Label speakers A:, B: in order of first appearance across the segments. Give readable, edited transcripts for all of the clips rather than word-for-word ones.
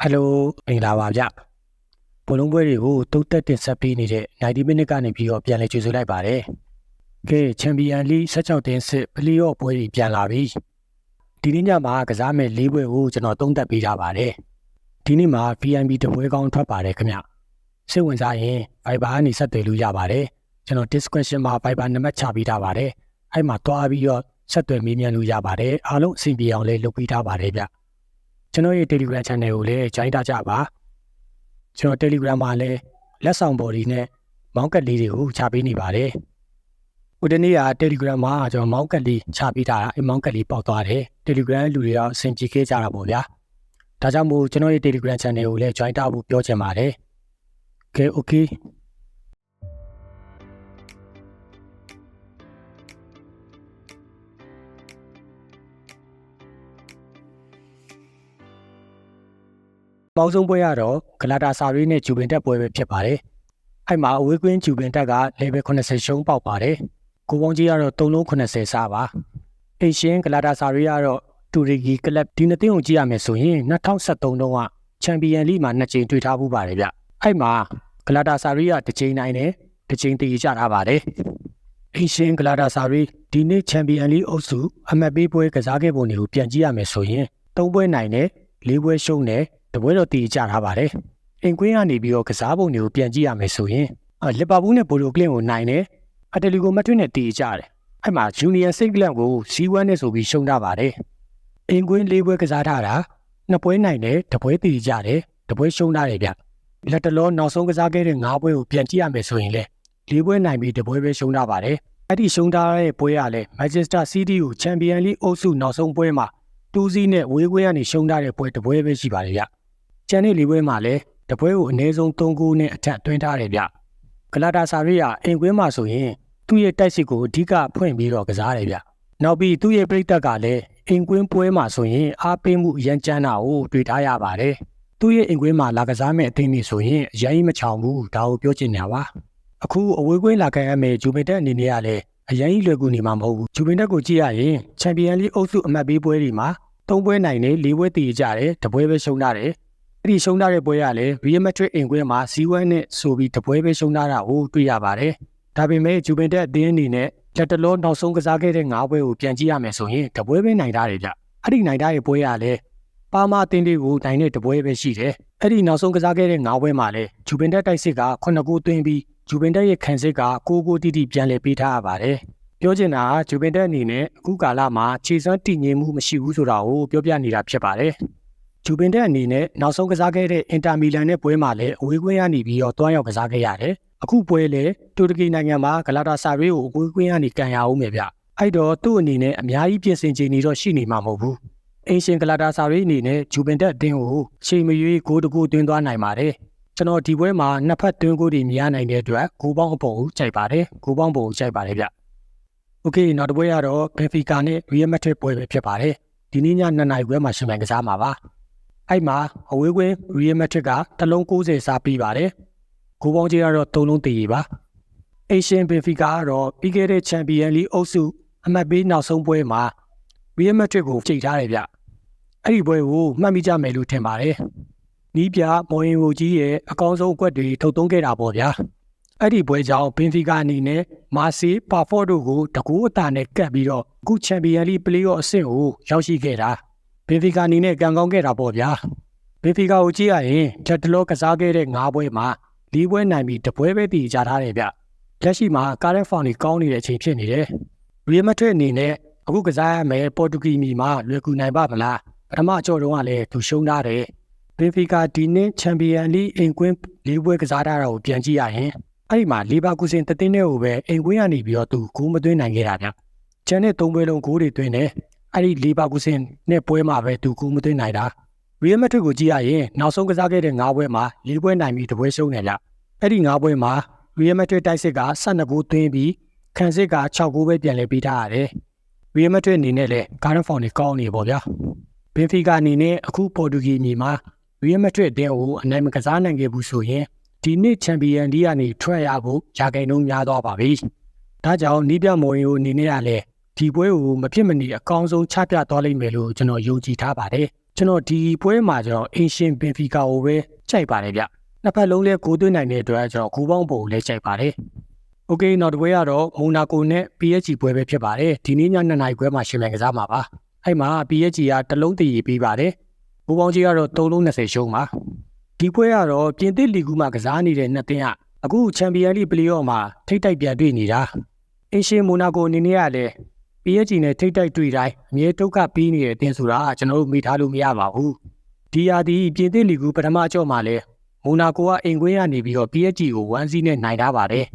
A: ဟယ်လိုမင်္ဂလာပါဗျဘလုံးပွဲတွေကိုတုတ်တက်တင်ဆက်ပေးနေတဲ့90မိနစ်ကနေပြီးတော့ပြန်လည်ကြိုဆိုလိုက်ပါတယ်ကဲချန်ပီယံလိ16တင်းစစ်ပလီအော့ပွဲတွေပြန်လာပြီဒီနေ့ညမှာကစားမဲ့၄ပွဲကိုကျွန်တော်သုံးသပ်ပေးထားပါတယ်ဒီနေ့မှာ VIP တပွဲကောင်းထွက်ပါတယ်ခင်ဗျစိတ်ဝင်စားရင် Viber ကနေဆက်သွယ်လို့ရပါတယ်ကျွန်တော် description မှာ Viber နံပါတ်ချပေးထားပါတယ်အဲ့မှာတွားပြီးတော့ဆက်သွယ်မေးမြန်းလို့ရပါတယ်အားလုံးအဆင်ပြေအောင်လေးလုပ်ပေးထားပါတယ်ဗျကျွန်တော်ရဲ့ Telegram Channel ကိုလည်း join ထားကြပါကျွန်တော် Telegram မှာလည်းလက်ဆောင်ဘော်ဒီနဲ့မောင်းကတ်လေးတွေကိုချပေးနေပါတယ်ဟိုတနေ့က Telegram မှာကျွန်တော်မောင်းကတ်လေးချပေးထားတာအဲ့မောင်းကတ်လေးပေါက်သွားတယ် Telegram လူတွေတော့အဆင်ပြေခဲ့ကြတာပေါ့ဗျာဒါကြောင့်မို့ကျွန်တော်ရဲ့ Telegram Channel ကိုလည်း join ထားဖို့ပြောချင်ပါတယ်ကဲ okayပေါင်းဆုံးပွဲကတော့ဂလာတာဆာရီနဲ့ဂျူဗင်တက်ပွဲပဲဖြစ်ပါတယ်။အဲ့မှာအဝေးကွင်းဂျူဗင်တက်က level 80ရှုံးပေါက်ပါတယ်။ကိုပေါင်းကြီးကတော့380စားပါ။အိရှင်ဂလာတာဆာရီကတော့တူရီဂီကလပ်ဒီနှစ်သင်းကိုကြည့်ရမယ်ဆိုရင်2013တုန်းကချန်ပီယံလိမှာ2ကြိမ်တွေ့ထားမှုပါတယ်ဗျ။အဲ့မှာဂလာတာဆာရီကတစ်ကြိမ်နိုင်တယ်တစ်ကြိမ်တည်ကြထားပါတယ်။အိရှင်ဂလာတာဆာရီဒီနေ့ချန်ပီယံလိအုပ်စုအမှတ်ပေးပွဲကစားခဲ့ပုံတွေကိုပြန်ကြည့်ရမယ်ဆိုရင်3ပွဲနိုင်တယ်4ပွဲရှုံးတယ်တပွဲတော့တည်ကြထားပါတယ်။အိမ်ကွင်းကနေပြီးတော့ကစားပုံတွေကိုပြန်ကြည့်ရမယ်ဆိုရင်လီဗာပူးနဲ့ဘိုလိုကလင်ကိုနိုင်တယ်။အတလီကိုမထွင်းနဲ့တည်ကြတယ်။အဲ့မှာဂျူနီယာစိတ်ကလန်ကိုC1နဲ့ဆိုပြီးရှုံးထားပါတယ်။အိမ်ကွင်း၄ပွဲကစားထားတာ2ပွဲနိုင်တယ်တပွဲတည်ကြတယ်တပွဲရှုံးထားတယ်ဗျ။လက်တလောနောက်ဆုံးကစားခဲ့တဲ့5ပွဲကိုပြန်ကြည့်ရမယ်ဆိုရင်လေ၄ပွဲနိုင်ပြီးတပွဲပဲရှုံးထားပါတယ်။အဲ့ဒီရှုံးထားတဲ့ပွဲကလည်း Manchester City ကိုချန်ပီယံလိအုပ်စုနောက်ဆုံးပွဲမှာ2-0နဲ့ဝေးကွင်းကနေရှုံးထားတဲ့ပွဲတပွဲပဲရှိပါတယ်ဗျ။ကျန်တဲ့၄ပွဲမှာလည်းတပွဲကိုအနည်းဆုံး3ဂိုးနဲ့အထက်သွင်းထားတယ်ဗျဂလာတာဆာရီကအိမ်ကွင်းမှာဆိုရင်သူ့ရဲ့တိုက်စစ်ကိုအဓိကဖွင့်ပြီးတော့ကစားတယ်ဗျနောက်ပြီးသူ့ရဲ့ပရိသတ်ကလည်းအိမ်ကွင်းပွဲမှာဆိုရင်အားပေးမှုအရန်ကျန်းတာကိုတွေ့ထားရပါတယ်သူ့ရဲ့အိမ်ကွင်းမှာလာကစားမဲ့အသင်းတွေဆိုရင်အရင်မချောင်ဘူးဒါကိုပြောချင်တာပါအခုအဝေးကွင်းလာခံရမယ့်ဂျူဗင်တက်အနေနဲ့ကလည်းအရင်လွယ်ကူနေမှာမဟုတ်ဘူးဂျူဗင်တက်ကိုကြည့်ရရင်ချန်ပီယံလိအုပ်စုအမှတ်ပေးပွဲတွေမှာ3ပွဲနိုင်တယ်4ပွဲတည်ကြတယ်တပွဲပဲရှုံးထားတယ်အဲ့ဒီရှုံးထားတဲ့ပွဲကလည်း Real Madrid အိမ်ကွင်းမှာC1နဲ့ဆိုပြီးတပွဲပဲရှုံးထားတာကိုတွေ့ရပါတယ်။ဒါပေမဲ့ဂျူဗင်တက်အသင်းအနေနဲ့လက်တလောနောက်ဆုံးကစားခဲ့တဲ့5ပွဲကိုပြန်ကြည့်ရမယ်ဆိုရင်တပွဲပဲနိုင်ထားတယ်ဗျ။အဲ့ဒီနိုင်ထားတဲ့ပွဲကလည်းပါမာအသင်းတွေကိုနိုင်တဲ့တပွဲပဲရှိတယ်။အဲ့ဒီနောက်ဆုံးကစားခဲ့တဲ့5ပွဲမှာလည်းဂျူဗင်တက်တိုက်စစ်က9ဂိုးသွင်းပြီးဂျူဗင်တက်ရဲ့ခံစစ်က9ဂိုးတိတိပြန်လည်ပေးထားရပါတယ်။ပြောချင်တာကဂျူဗင်တက်အနေနဲ့အခုကာလမှာခြေစွမ်းတည်ငြိမ်မှုမရှိဘူးဆိုတာကိုပြောပြနေတာဖြစ်ပါတယ်။ဂျူဗင်တက်အနေနဲ့နောက်ဆုံးကစားခဲ့တဲ့အင်တာမီလန်နဲ့ပွဲမှာလည်းအဝေးကွင်းကနေပြီးတော့တွားရောက်ကစားခဲ့ရတယ်။အခုပွဲလည်းတူရကီနိုင်ငံမှာဂလာတာဆာရီကိုအဝေးကွင်းကနေကန်ရအောင်မယ်ဗျ။အဲ့တော့သူ့အနေနဲ့အများကြီးပြင်ဆင်ချိန်နေတော့ရှိနေမှာမဟုတ်ဘူး။အင်ရှင်ဂလာတာဆာရီအနေနဲ့ဂျူဗင်တက်အသင်းကိုချိန်မရွေးဂိုးတကူသွင်းသွားနိုင်ပါတယ်။ကျွန်တော်ဒီပွဲမှာနှစ်ဖက်သွင်းဂိုးတွေမြင်ရနိုင်တဲ့အတွက်ဂိုးပေါင်းအပေါ်ကိုကြိုက်ပါတယ်။ဂိုးပေါင်းပုံကိုကြိုက်ပါတယ်ဗျ။ Okay နောက်တစ်ပွဲကတော့ဘန်ဖီကာနဲ့ရီယယ်မက်ဒရစ်ပွဲပဲဖြစ်ပါတယ်။ဒီနေ့ည2 နာရီခွဲမှာရှင်ပြိုင်ကစားမှာပါ။အဲ့မှာအဝေးကွင်း Real Madrid ကတလုံး90စားပြီးပါတယ်။ဂိုးပေါင်းကြီးကတော့3လုံးတည်ရပါ။ Asian Benfica ကတော့ပြီးခဲ့တဲ့ Champion League အုပ်စုအမှတ်ပေးနောက်ဆုံးပွဲမှာ Real Madrid ကိုချိန်ထားတယ်ဗျ။အဲ့ဒီပွဲကိုမှတ်မိကြမယ်လို့ထင်ပါတယ်။နီးပြမော်ရင်ဟိုကြီးရဲ့အကောင်းဆုံးအကွက်တွေထုတ်သုံးခဲ့တာပေါ့ဗျာ။အဲ့ဒီပွဲကြောင့် Benfica အနေနဲ့မာစီပါဖော့တို့ကိုတကူအတာနဲ့ကပ်ပြီးတော့အခု Champion League Playoff အဆင့်ကိုရောက်ရှိခဲ့တာ။ဘင်ဖီကာအနေနဲ့ကံကောင်းခဲ့တာပေါ့ဗျာဘင်ဖီကာကိုကြည့်ရရင်လက်တလောကစားခဲ့တဲ့5ပွဲမှာ4ပွဲနိုင်ပြီးတပွဲပဲတည်ကြထားတယ်ဗျလက်ရှိမှာကာရက်ဖောင်တွေကောင်းနေတဲ့အချိန်ဖြစ်နေတယ်ရီယယ်မက်ဒရစ်အနေနဲ့အခုကစားရမယ်ပေါ်တူဂီမီမှာလွယ်ကူနိုင်ပါမလားပထမအကြောတုန်းကလည်းသူရှုံးထားတယ်ဘင်ဖီကာဒီနေ့ချန်ပီယံလိအိမ်ကွင်း4ပွဲကစားထားတာကိုပြန်ကြည့်ရရင်အဲ့ဒီမှာလီဗာပူးစင်တသင်းနဲ့ကိုပဲအိမ်ကွင်းကနေပြီးတော့သူဂိုးမသွင်းနိုင်ခဲ့တာဗျကျန်တဲ့3ပွဲလုံးဂိုးတွေသွင်းတယ်အဲ့ဒီလီဗာပူးစင်နဲ့ပွဲမှာပဲသူကူမသွင်းနိုင်တာရီယယ်မက်ဒရစ်ကိုကြည့်ရရင်နောက်ဆုံးကစားခဲ့တဲ့5ပွဲမှာ4ပွဲနိုင်ပြီးတပွဲရှုံးနေကြအဲ့ဒီ5ပွဲမှာရီယယ်မက်ဒရစ်တိုက်စစ်က12ဂိုးသွင်းပြီးခံစစ်က6ဂိုးပဲပြန်လည်ပေးထားရတယ်ရီယယ်မက်ဒရစ်အနေနဲ့လည်းကာရန်ဖောင်တွေကောင်းနေပေါ့ဗျာဘင်ဖီကာအနေနဲ့အခုပေါ်တူဂီမြေမှာရီယယ်မက်ဒရစ်အသင်းကိုအနိုင်မကစားနိုင်ခဲ့ဘူးဆိုရင်ဒီနေ့ချန်ပီယံလိကနေထွက်ရဖို့ရာဂိုင်နှုန်းများသွားပါပြီဒါကြောင့်နီးပြမော်ရင်ကိုအနေနဲ့ကလည်းဒီပွဲကိုမဖြစ်မနေအကောင်းဆုံးချပြသွားလိမ့်မယ်လို့ကျွန်တော်ယုံကြည်ထားပါတယ် ကျွန်တော်ဒီပွဲမှာကျွန်တော်အင်ရှင်ဘင်ဖီကာကိုပဲကြိုက်ပါတယ်ဗျနှစ်ဖက်လုံးလဲဂိုးသွင်းနိုင်တဲ့အတွက်ကျွန်တော်ဂိုးပေါင်းပုံကိုလည်းကြိုက်ပါတယ်โอเคနောက်တစ်ပွဲကတော့မိုနာကိုနဲ့ PSG ပွဲပဲဖြစ်ပါတယ်ဒီနေ့ည2 နာရီခွဲမှာရှင်မြန်ကစားမှာပါအဲ့မှာ PSG ကတလုံးတည်ရေးပေးပါတယ်ဂိုးပေါင်းကြီးကတော့3-20ရှုံးပါဒီပွဲကတော့ပြင်သစ်လီဂူမှာကစားနေတဲ့နှစ်သင်းကအခုချန်ပီယံလိပလေအော့မှာထိပ်တိုက်ပြန်တွေ့နေတာအင်ရှင်မိုနာကိုအနေနဲ့ကလည်း PSG နဲ့ထိပ်တိုက်တွေ့တိုင်းအမြဲဒုက္ခပေးနေတဲ့အသင်းဆိုတာကျွန်တော်တို့မိထားလို့မရပါဘူးဒီရာသီပြင်သစ်လီဂူပထမအကြော့မှာလဲမိုနာကိုကအိမ်ကွင်းကနေပြီးတော့ PSG ကို1-0နဲ့နိုင်ထားပါတယ်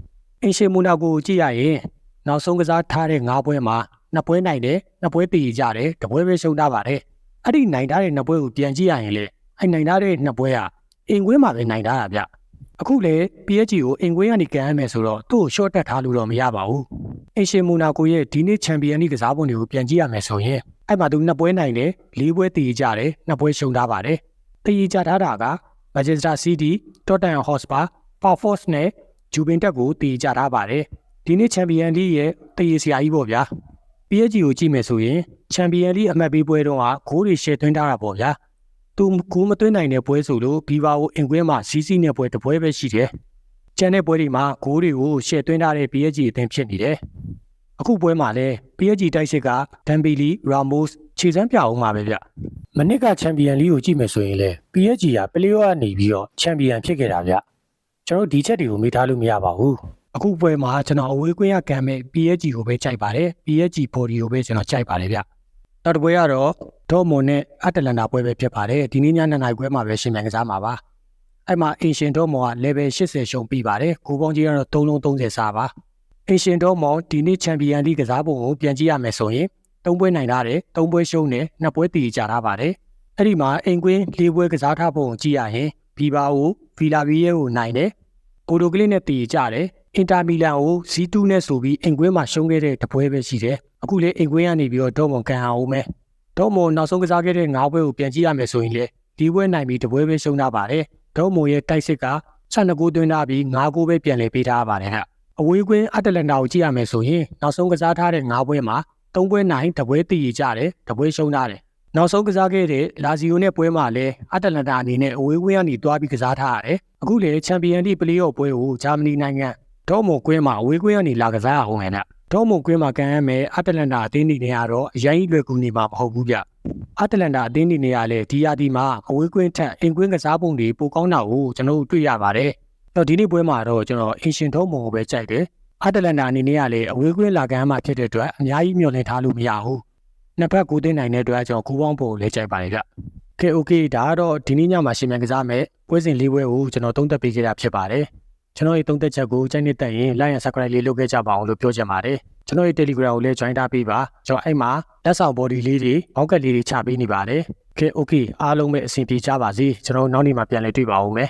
A: အင်ရှင်မိုနာကိုကြည့်ရရင်နောက်ဆုံးကစားထားတဲ့9ပွဲမှာ2ပွဲနိုင်တယ်2ပွဲတည်ကြတယ်1ပွဲပဲရှုံးထားပါတယ်အဲ့ဒီနိုင်ထားတဲ့2ပွဲကိုပြန်ကြည့်ရရင်လေအဲ့နိုင်ထားတဲ့2ပွဲကအိမ်ကွင်းမှာပဲနိုင်ထားတာဗျအခုလေ PSG ကိုအိမ်ကွင်းကနေကန်ရမယ်ဆိုတော့သူ့ကို short တက်ထားလို့တော့မရပါဘူးအင်ရှင်မိုနာကိုရဲ့ဒီနေ့ချန်ပီယံလိကစားပုံတွေကိုပြန်ကြည့်ရမယ်ဆိုရင်အဲ့မှာသူ2ပွဲနိုင်တယ်4ပွဲတည်ကြတယ်2ပွဲရှုံးထားပါတယ်တည်ကြထားတာက Manchester City, Tottenham Hotspur, Pau နဲ့ Juventus ကိုတည်ကြထားပါတယ်ဒီနေ့ချန်ပီယံလိရဲ့တည်စရာကြီးပေါ့ဗျာ PSG ကိုကြည့်မယ်ဆိုရင်ချန်ပီယံလိအမှတ်ပေးပွဲတော့ဂိုးတွေရှယ်သွင်းထားတာပေါ့ဗျာသူဂိုးမသွင်းနိုင်တဲ့ပွဲဆိုလို့ဘီဘာကိုအင်ကွင်းမှာစီးစီးနဲ့ပွဲတစ်ပွဲပဲရှိတယ်ကျန်တဲ့ပွဲတွေမှာဂိုးတွေကိုရှယ်သွင်းထားတဲ့ PSG အသင်းဖြစ်နေတယ်အခုပွဲမှာလည်း PSG တိုက်စစ်ကဒမ်ဘီလီ ရာမို့စ်ခြေစမ်းပြအောင်မှာပဲဗျမနစ်ကချန်ပီယံလိကိုကြည့်မယ်ဆိုရင်လည်း PSG ကပလေအော့ကနေပြီးတော့ချန်ပီယံဖြစ်ခဲ့တာဗျကျွန်တော်ဒီချက်တွေကိုမေ့ထားလို့မရပါဘူးအခုပွဲမှာကျွန်တော်အဝေးကွင်းရကံမဲ့ PSG ကိုပဲကြိုက်ပါတယ် PSG body ကိုပဲကျွန်တော်ကြိုက်ပါတယ်ဗျနောက်တစ်ပွဲကတော့ဒေါ်မွန်နဲ့အတလန်တာပွဲပဲဖြစ်ပါတယ်ဒီနေ့ည2 နာရီခွဲမှာပဲရှင်မြန်ကစားမှာပါအဲ့မှာအင်ရှင်ဒေါ်မွန်က level 80ရှုံးပြီးပါတယ်ဂိုးပေါင်းကြီးကတော့3-30စားပါအင်ရှင်ဒေါ်မွန်ဒီနေ့ချန်ပီယံလိကစားပုံကိုပြန်ကြည့်ရမယ်ဆိုရင်3ပွဲနိုင်ထားတယ်3ပွဲရှုံးတယ်2ပွဲတည်ကြထားပါတယ်အဲ့ဒီမှာအင်ကွင်း4ပွဲကစားထားပုံကိုကြည့်ရရင်ဘီဘာကိုဗီလာဗီယေကိုနိုင်တယ်ပိုတိုကလစ်နဲ့တည်ကြတယ်အင်တာမီလန်ကို Z2 နဲ့ဆိုပြီးအင်ကွင်းမှာရှုံးခဲ့တဲ့တပွဲပဲရှိတယ်အခုလေအင်ကွင်းကနေပြီးတော့ဒေါ်မွန်ကန်အောင်မယ်ဒေါ်မွန်နောက်ဆုံးကစားခဲ့တဲ့9ပွဲကိုပြန်ကြည့်ရမယ်ဆိုရင်လေဒီပွဲနိုင်ပြီးတပွဲပဲရှုံးထားပါတယ်ဒေါ်မွန်ရဲ့တိုက်စစ်က12ဂိုးသွင်းထားပြီး9ဂိုးပဲပြန်လည်ပေးထားပါတယ်ဟဲ့အဝေးကွင်းအတလန်တာကိုကြည့်ရမယ်ဆိုရင်နောက်ဆုံးကစားထားတဲ့9ပွဲမှာ3ပွဲနိုင်1ပွဲတည်ကြတယ်1ပွဲရှုံးထားတယ်နောက်ဆုံးကစားခဲ့တဲ့လာဇီယိုနဲ့ပွဲမှာလည်းအတလန်တာအနေနဲ့အဝေးကွင်းကနေတွားပြီးကစားထားရတယ်အခုလေချန်ပီယံလိပလေအော့ပွဲကိုဂျာမနီနိုင်ငံဒေါ်မွန်ကွင်းမှာအဝေးကွင်းကနေလာကစားအောင်ဟဲ့ဒေါ်မွန်ကွင်းမှာကန်ရမယ်အတလန်တာအသင်းနေနေရတော့အရင်ကြီးလွယ်ကူနေမှာမဟုတ်ဘူးဗျအတလန်တာအသင်းနေနေရလဲဒီရာသီမှာအဝေးကွင်းထက်အင်ကွင်းကစားပုံတွေပိုကောင်းတာကိုကျွန်တော်တို့တွေ့ရပါတယ်တော့ဒီနေ့ပွဲမှာတော့ကျွန်တော်အင်ရှင်ဒေါ်မွန်ကိုပဲကြိုက်တယ်အတလန်တာအနေနဲ့ကလည်းအဝေးကွင်းလာကန်မှာဖြစ်တဲ့အတွက်အများကြီးမျှော်လင့်ထားလို့မရဘူးနှစ်ဖက်ကိုသိနိုင်တဲ့အတွက်ကျွန်တော်ကိုပေါင်းပုံကိုလည်းကြိုက်ပါတယ်ဗျโอเคဒါကတော့ဒီနေ့ညမှာရှင်မြန်ကစားမယ်ပွဲစဉ်၄ပွဲကိုကျွန်တော်သုံးသပ်ပေးခဲ့တာဖြစ်ပါတယ်ကျွန်တော်ရဲ့သုံးသက်ချက်ကိုကြိုက်နေတဲ့ရင် like and subscribe လေးလုပ်ခဲ့ကြပါအောင်လို့ပြောချင်ပါတယ်ကျွန်တော်ရဲ့ Telegram ကိုလည်း join ထားပေးပါကျွန်တော်အဲ့မှာလက်ဆောင် body လေးတွေဘောက်ကက်လေးတွေချပေးနေပါတယ်โอเคအားလုံးပဲအဆင်ပြေကြပါစေကျွန်တော်နောက်နေ့မှာပြန်လည်တွေ့ပါဦးမယ်